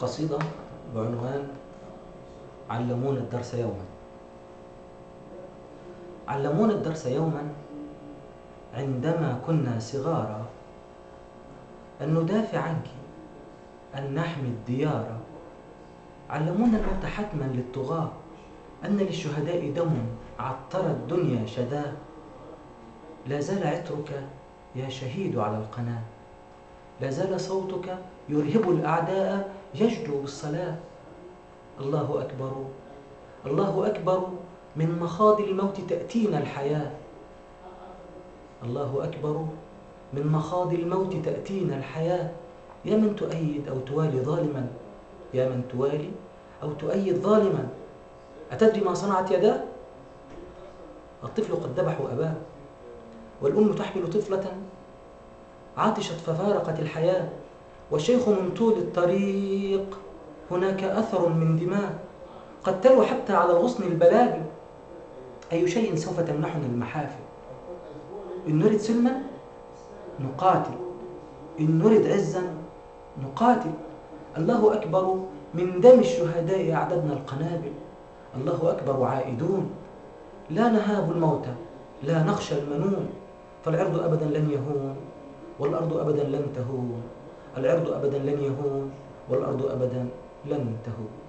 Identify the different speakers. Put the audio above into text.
Speaker 1: قصيدة بعنوان علمونا الدرس يوما. علمونا الدرس يوما عندما كنا صغارا، أن ندافع عنك، أن نحمي الديار. علمونا الموت حتما للطغاة، أن للشهداء دم عطر الدنيا شداه. لا زال عطرك يا شهيد على القناة، لا زال صوتك يرهب الأعداء يجدو بالصلاة. الله أكبر، الله أكبر، من مخاض الموت تأتينا الحياة. الله أكبر، من مخاض الموت تأتينا الحياة. يا من تؤيد أو توالي ظالما، يا من توالي أو تؤيد ظالما، أتدري ما صنعت يداه؟ الطفل قد ذبح أباه، والأم تحمل طفلة عطشت ففارقت الحياة، والشيخ من طول الطريق هناك أثر من دماء، قد تلو حتى على الغصن البلابل. أي شيء سوف تمنحنا المحافل؟ إن نرد سلما نقاتل، إن نرد عزا نقاتل. الله أكبر، من دم الشهداء أعددنا القنابل. الله أكبر، عائدون، لا نهاب الموت، لا نخشى المنون. فالعرض أبدا لن يهون، والأرض أبدا لن تهون. العرض أبدا لن يهون، والأرض أبدا لن تهون.